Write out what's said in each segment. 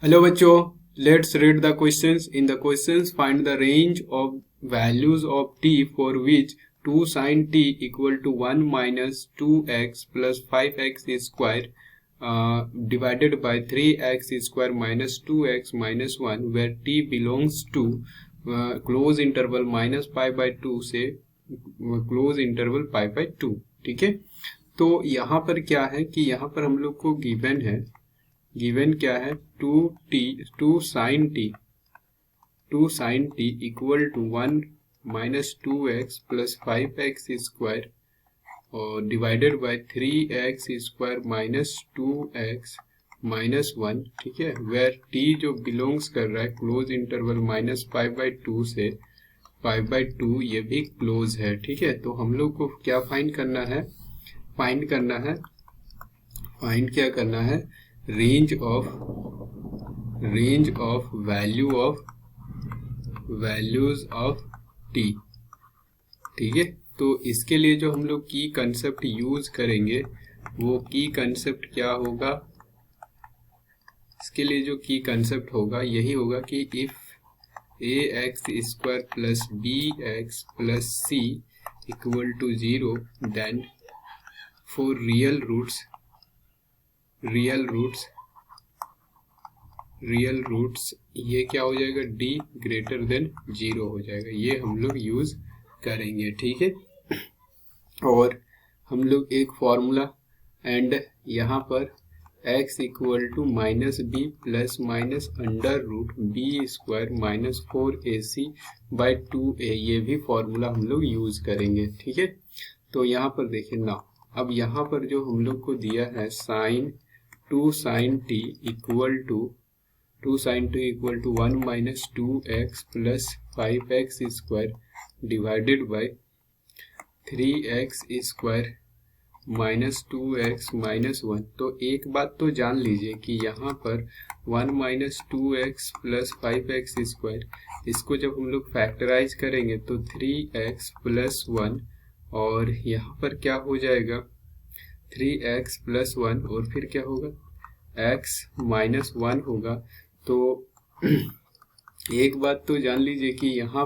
Hello बच्चों, let's read the questions. In the questions find the range of values of t for which 2 sin t equal to 1 minus 2x plus 5x square divided by 3x square minus 2x minus 1 where t belongs to close interval minus pi by 2 से close interval pi by 2. ठीक है, तो यहाँ पर क्या है कि यहाँ पर हम लोग को गिवन क्या है 2 sin t equal to 1 minus 2x plus 5x square और divided by 3x square minus 2x minus 1. ठीक है, वेयर t जो बिलोंग्स कर रहा है क्लोज इंटरवल माइनस 5/2 से 5/2, ये भी क्लोज है. ठीक है, तो हम लोग को क्या फाइंड करना है range of values of t. ठीक है, तो इसके लिए जो हम लोग की कंसेप्ट यूज करेंगे वो की कंसेप्ट क्या होगा. इसके लिए जो की कंसेप्ट होगा यही होगा कि if ax square plus bx plus c equal to 0 then for real roots ये क्या हो जाएगा d ग्रेटर देन 0 हो जाएगा. ये हम लोग यूज करेंगे. ठीक है, और हम लोग एक फॉर्मूला एंड यहाँ पर x equal to minus B plus minus under root B square minus 4ac by 2a, ये भी फॉर्मूला हम लोग यूज करेंगे. ठीक है, तो यहाँ पर देखिए ना, अब यहाँ पर जो हम लोग को दिया है two sine T equal to 1 minus 2x plus 5x square divided by 3x square minus 2x minus 1. तो एक बात तो जान लीजिए कि यहाँ पर 1 minus 2x plus 5x square, इसको जब हम लोग फैक्टराइज करेंगे तो 3x प्लस 1 और यहाँ पर क्या हो जाएगा 3x प्लस 1 और फिर क्या होगा x माइनस 1 होगा. तो एक बात तो जान लीजिए कि यहाँ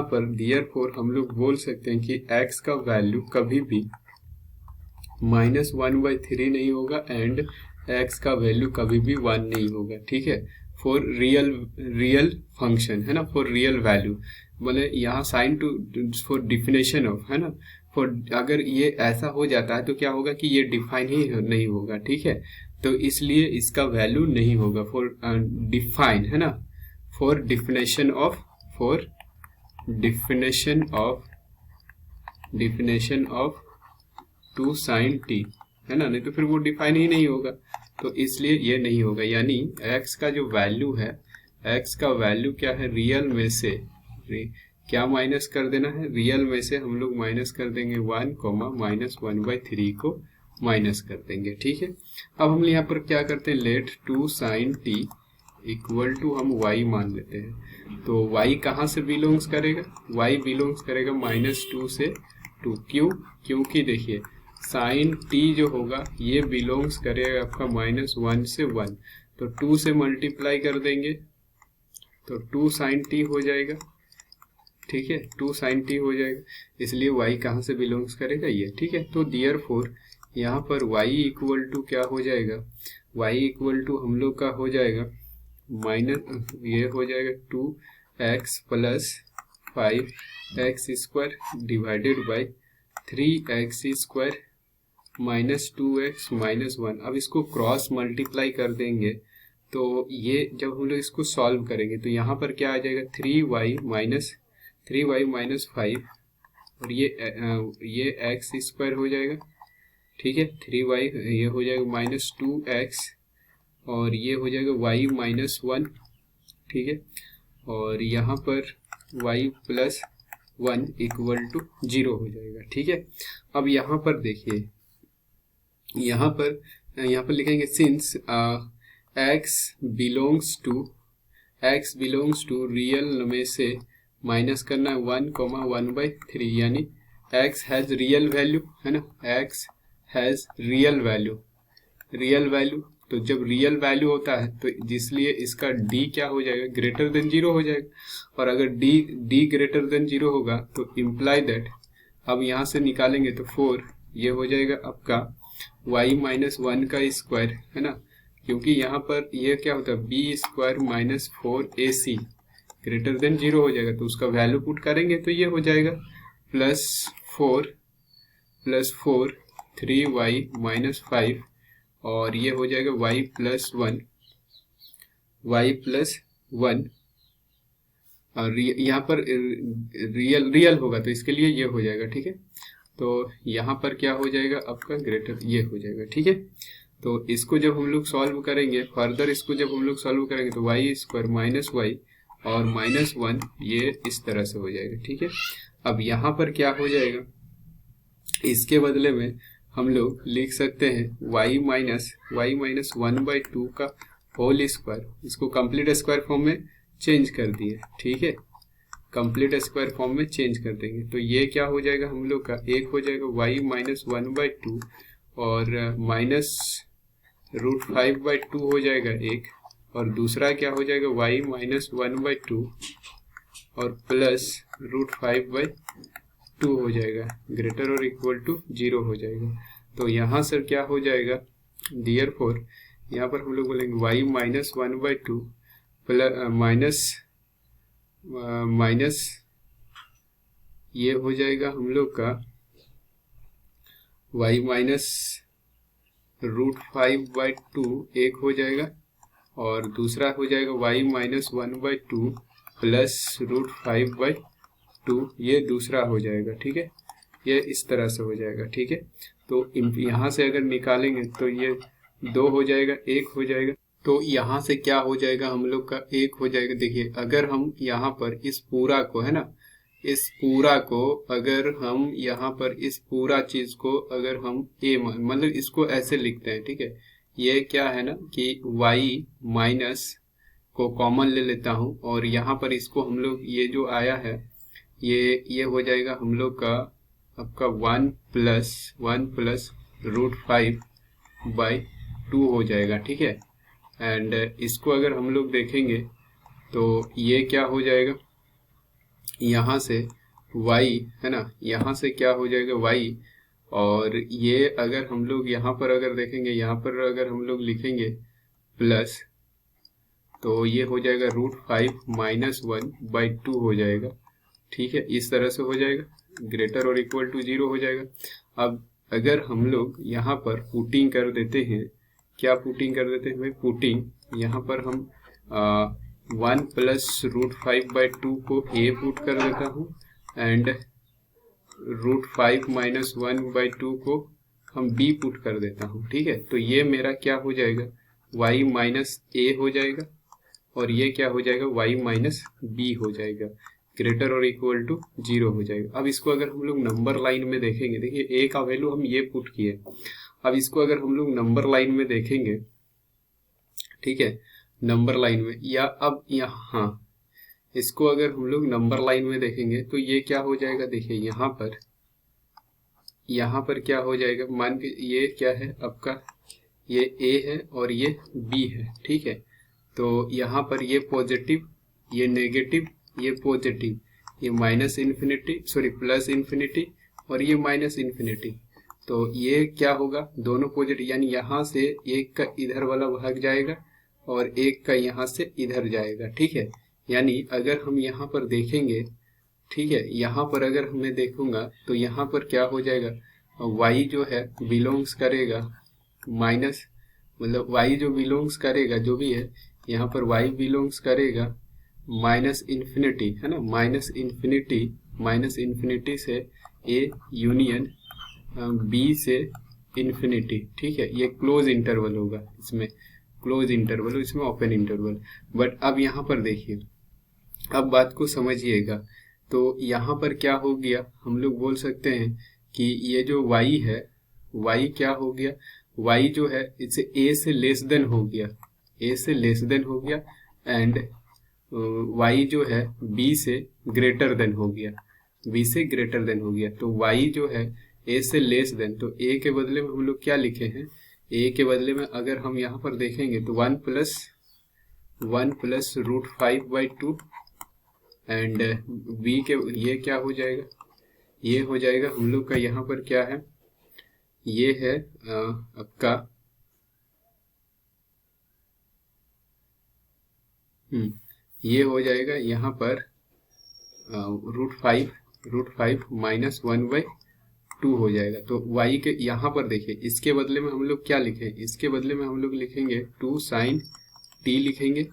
पर देयरफॉर हम लोग बोल सकते हैं कि x का वैल्यू कभी भी माइनस 1/3 नहीं होगा एंड x का वैल्यू कभी भी 1 नहीं होगा. ठीक है, फॉर रियल फंक्शन है ना, फॉर रियल वैल्यू बोले यहाँ sign to for definition of है ना, फॉर अगर ये ऐसा हो जाता है तो क्या होगा कि ये डिफाइन ही नहीं होगा. ठीक है, तो इसलिए इसका वैल्यू नहीं होगा फॉर डिफाइन है ना, for definition of 2 sin t है ना, नहीं तो फिर वो डिफाइन ही नहीं होगा. तो इसलिए ये नहीं होगा, यानी x का जो वैल्यू है, x का वैल्यू क्या है रियल में से क्या माइनस कर देना है, रियल में से हम लोग माइनस कर देंगे 1 माइनस 1/3 को माइनस कर देंगे. ठीक है, अब हम यहाँ पर क्या करते हैं let 2 sin t equal to हम y मान लेते हैं. तो y कहाँ से बिलोंग्स करेगा, y बिलोंग्स करेगा माइनस 2 से 2. क्योंकि देखिए साइन t जो होगा ये बिलोंग्स करेगा आपका माइनस 1 से 1, तो 2 से मल्टीप्लाई कर देंगे तो 2 sin t हो जाएगा. ठीक है, 2 sin t हो जाएगा, इसलिए y कहाँ से बिलोंग्स करेगा ये. ठीक है, तो देयरफॉर यहाँ पर y इक्वल टू क्या हो जाएगा, y इक्वल टू हम लोग का हो जाएगा माइनस ये हो जाएगा 2x plus 5x square divided by 3x square minus 2x minus 1. अब इसको क्रॉस मल्टीप्लाई कर देंगे तो ये जब हम लोग इसको सॉल्व करेंगे तो यहाँ पर क्या आ जाएगा 3y माइनस 5 और ये x स्क्वायर हो जाएगा. ठीक है, 3y ये हो जाएगा माइनस 2x और ये हो जाएगा y माइनस 1. ठीक है, और यहाँ पर y प्लस 1 इक्वल टू 0 हो जाएगा. ठीक है, अब यहाँ पर देखिए यहाँ पर लिखेंगे since x belongs to real में से माइनस करना है 1,1/3, यानी x हैज रियल वैल्यू है ना, x हैज रियल वैल्यू तो जब रियल वैल्यू होता है तो इसलिए इसका डी क्या हो जाएगा, ग्रेटर देन 0 हो जाएगा। और अगर डी ग्रेटर देन 0 होगा तो इम्प्लाई दैट, अब यहाँ से निकालेंगे तो 4 ये हो जाएगा आपका y माइनस 1 का स्क्वायर, है ना, क्योंकि यहाँ पर ये क्या होता है B square minus 4ac greater than 0 हो जाएगा, तो उसका वैल्यू पुट करेंगे तो ये हो जाएगा प्लस 4 3y माइनस 5 और ये हो जाएगा y प्लस 1 और यहाँ पर रियल होगा तो इसके लिए ये हो जाएगा, ठीक है। तो यहाँ पर क्या हो जाएगा आपका ग्रेटर ये हो जाएगा, ठीक है। तो इसको जब हम लोग सॉल्व करेंगे फर्दर, इसको जब हम लोग सॉल्व करेंगे तो y स्क्वायर माइनस वाई और माइनस 1 ये इस तरह से हो जाएगा, ठीक है। अब यहाँ पर क्या हो जाएगा, इसके बदले में हम लोग लिख सकते हैं y माइनस 1/2 का होल स्क्वायर, इसको कंप्लीट स्क्वायर फॉर्म में चेंज कर दिए, ठीक है, कंप्लीट स्क्वायर फॉर्म में चेंज कर देंगे तो ये क्या हो जाएगा हम लोग का, एक हो जाएगा y माइनस 1/2 और माइनस √5/2 हो जाएगा एक, और दूसरा क्या हो जाएगा y माइनस 1/2 और प्लस √5/2 हो जाएगा, ग्रेटर और इक्वल टू 0 हो जाएगा। तो यहाँ से क्या हो जाएगा, देयरफॉर यहाँ पर हम लोग बोलेंगे y माइनस 1/2 प्लस माइनस ये हो जाएगा हम लोग का y माइनस √5/2 एक हो जाएगा और दूसरा हो जाएगा y माइनस 1/2 प्लस √5/2 ये दूसरा हो जाएगा, ठीक है, ये इस तरह से हो जाएगा, ठीक है। तो यहाँ से अगर निकालेंगे तो ये 2 हो जाएगा, 1 हो जाएगा, तो यहाँ से क्या हो जाएगा हम लोग का 1 हो जाएगा। देखिए अगर हम यहाँ पर इस पूरा को, है ना, इस पूरा को अगर हम यहाँ पर इस पूरा चीज को अगर हम a मतलब इसको ऐसे लिखते हैं, ठीक है, ये क्या है ना कि y माइनस को कॉमन ले लेता हूँ और यहाँ पर इसको हम लोग ये जो आया है ये हो जाएगा हम लोग का आपका 1 प्लस √5/2 हो जाएगा, ठीक है। एंड इसको अगर हम लोग देखेंगे तो ये क्या हो जाएगा, यहाँ से y, है ना, यहाँ से क्या हो जाएगा y, और ये अगर हम लोग यहाँ पर अगर देखेंगे, यहाँ पर अगर हम लोग लिखेंगे प्लस तो ये हो जाएगा √5 माइनस 1/2 हो जाएगा, ठीक है, इस तरह से हो जाएगा, ग्रेटर और इक्वल टू 0 हो जाएगा। अब अगर हम लोग यहाँ पर पुटिंग कर देते हैं, क्या पुटिंग कर देते हैं भाई, पुटिंग यहाँ पर हम 1 प्लस √5/2 को a पुट कर देता हूँ एंड √5 माइनस 1/2 को हम b पुट कर देता हूँ, ठीक है। तो ये मेरा क्या हो जाएगा y माइनस a हो जाएगा और ये क्या हो जाएगा y माइनस b हो जाएगा, ग्रेटर और इक्वल टू 0 हो जाएगा। अब इसको अगर हम लोग नंबर लाइन में देखेंगे, देखिए a का वैल्यू हम ये पुट किए, अब इसको अगर हम लोग नंबर लाइन में देखेंगे, ठीक है, नंबर लाइन में, या अब यहाँ इसको अगर हम लोग नंबर लाइन में देखेंगे तो ये क्या हो जाएगा, देखिए यहाँ पर क्या हो जाएगा, मान के ये क्या है आपका, ये a है और ये b है, ठीक है। तो यहाँ पर ये पॉजिटिव, ये नेगेटिव, ये पॉजिटिव, ये minus infinity sorry plus infinity और ये माइनस इन्फिनिटी, तो ये क्या होगा दोनों पॉजिटिव, यानी यहाँ से एक का इधर वाला भाग जाएगा और एक का यहाँ से इधर जाएगा, ठीक है। यानी अगर हम यहाँ पर देखेंगे, ठीक है, यहाँ पर अगर मैं देखूंगा तो यहाँ पर क्या हो जाएगा, y जो है बिलोंग्स करेगा माइनस, मतलब y जो बिलोंग्स करेगा जो भी है, यहाँ पर y बिलोंग्स करेगा माइनस इन्फिनिटी, है ना, माइनस इन्फिनिटी से a यूनियन b से इन्फिनिटी, ठीक है, ये क्लोज इंटरवल होगा, इसमें क्लोज इंटरवल, इसमें ओपन इंटरवल। बट अब यहाँ पर देखिए, अब बात को समझिएगा, तो यहाँ पर क्या हो गया, हम लोग बोल सकते हैं कि ये जो y है, y क्या हो गया, y जो है इसे a से लेस देन हो गया, एंड y जो है b से ग्रेटर देन हो गया, तो y जो है a से लेस देन, तो a के बदले में हम लोग क्या लिखे हैं ए के बदले में अगर हम यहाँ पर देखेंगे तो 1 प्लस √5/2 एंड बी के ये क्या हो जाएगा, ये हो जाएगा हम लोग का यहाँ पर क्या है, ये है आपका ये हो जाएगा यहाँ पर √5 -1/2 हो जाएगा। तो y के यहाँ पर देखिए, इसके बदले में हम लोग क्या लिखें, इसके बदले में हम लोग लिखेंगे 2 sin t लिखेंगे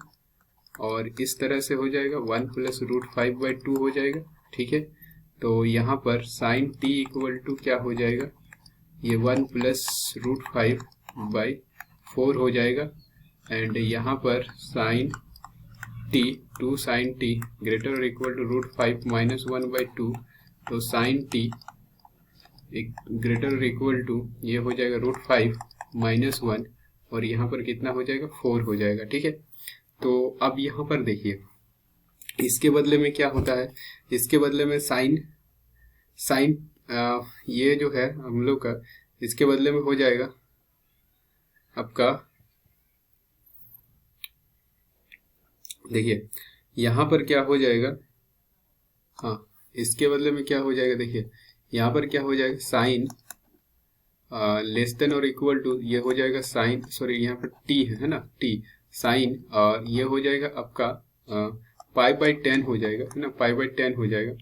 और इस तरह से हो जाएगा 1 प्लस √5/2 हो जाएगा। ठीक है, तो यहाँ पर sin t इक्वल टू क्या हो जाएगा, ये 1 प्लस √5/4 हो जाएगा एंड यहाँ पर sin t 2 sin t greater और इक्वल टू √5 -1/2, तो sin t ग्रेटर और इक्वल टू ये हो जाएगा √5 -1 और यहाँ पर कितना हो जाएगा 4 हो जाएगा। ठीक है, तो अब यहाँ पर देखिए इसके बदले में क्या होता है, इसके बदले में साइन ये जो है हम लोग का, इसके बदले में हो जाएगा आपका, देखिए यहाँ पर क्या हो जाएगा, हाँ इसके बदले में क्या हो जाएगा, देखिए यहाँ पर क्या हो जाएगा साइन लेस देन और इक्वल टू, ये हो जाएगा साइन, सॉरी यहाँ पर टी है ना, टी साइन और ये हो जाएगा आपका π/10 हो जाएगा, है ना, π/10 हो जाएगा,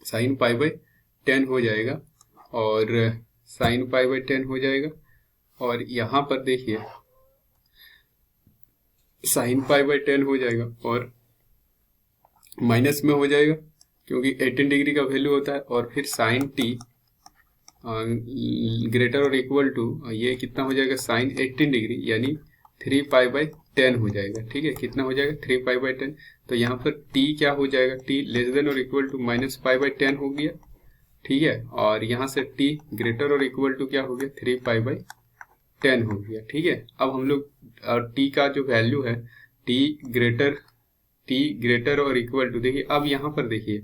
साइन π/10 हो जाएगा और साइन π/10 हो जाएगा और यहाँ पर देखिए साइन π/10 हो जाएगा और माइनस में हो जाएगा क्योंकि 18 डिग्री का वैल्यू होता है और फिर साइन टी ग्रेटर और इक्वल टू ये कितना हो जाएगा साइन 18 डिग्री यानी 3π/10 हो जाएगा। ठीक है, कितना हो जाएगा 3π/10, तो यहाँ पर t क्या हो जाएगा, t लेस देन और इक्वल टू -π/10 हो गया। ठीक है, और यहाँ से t ग्रेटर और इक्वल टू क्या हो गया 3π/10 हो गया। ठीक है, अब हम लोग और t का जो वैल्यू है t ग्रेटर और इक्वल टू, देखिए अब यहाँ पर देखिए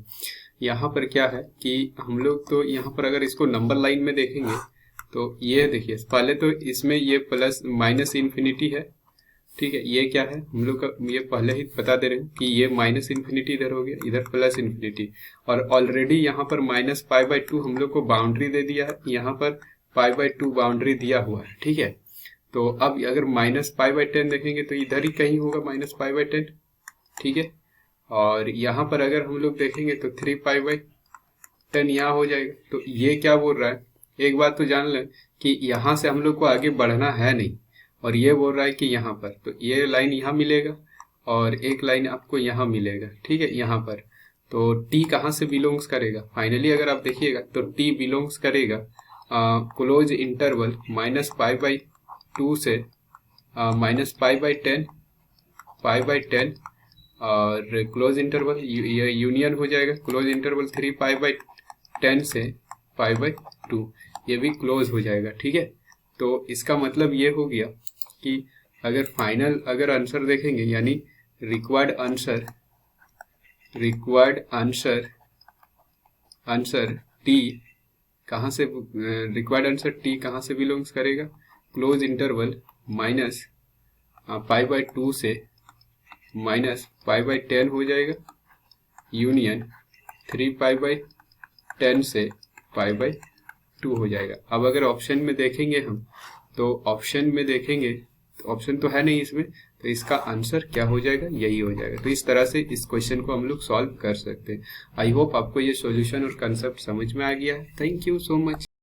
यहाँ पर क्या है कि हम लोग तो यहाँ पर अगर इसको नंबर लाइन में देखेंगे तो ये देखिए पहले तो इसमें ये प्लस माइनस इन्फिनिटी है। ठीक है, ये क्या है हम लोग का, ये पहले ही बता दे रहे हैं कि ये माइनस इन्फिनिटी इधर हो गया, इधर प्लस इन्फिनिटी और ऑलरेडी यहाँ पर -π/2 हम लोग को बाउंड्री दे दिया है, यहाँ पर π/2 बाउंड्री दिया हुआ है। ठीक है, तो अब अगर -π/10 देखेंगे तो इधर ही कहीं होगा -π/10। ठीक है, और यहाँ पर अगर हम लोग देखेंगे तो 3π/10 यहाँ हो जाएगा। तो ये क्या बोल रहा है, एक बात तो जान लें कि यहाँ से हम लोग को आगे बढ़ना है नहीं और ये बोल रहा है कि यहाँ पर, तो ये लाइन यहाँ मिलेगा और एक लाइन आपको यहाँ मिलेगा। ठीक है, यहाँ पर तो t कहाँ से बिलोंग्स करेगा, फाइनली अगर आप देखिएगा तो t बिलोंग्स करेगा क्लोज इंटरवल -π/2 से -π/10 और क्लोज इंटरवल ये यूनियन हो जाएगा, क्लोज इंटरवल 3π/10 से π/2 ये भी क्लोज हो जाएगा। ठीक है, तो इसका मतलब ये हो गया कि अगर फाइनल अगर आंसर देखेंगे यानी रिक्वायर्ड आंसर टी कहाँ से, रिक्वायर्ड आंसर टी कहाँ से बिलोंग्स करेगा, क्लोज इंटरवल -π/2 से -π/10 हो जाएगा, यूनियन 3π/10 से π/2 हो जाएगा। अब अगर ऑप्शन में देखेंगे हम तो ऑप्शन में देखेंगे तो ऑप्शन तो है नहीं इसमें, तो इसका आंसर क्या हो जाएगा, यही हो जाएगा। तो इस तरह से इस क्वेश्चन को हम लोग सॉल्व कर सकते हैं। आई होप आपको ये सॉल्यूशन और कंसेप्ट समझ में आ गया है। Thank you so much.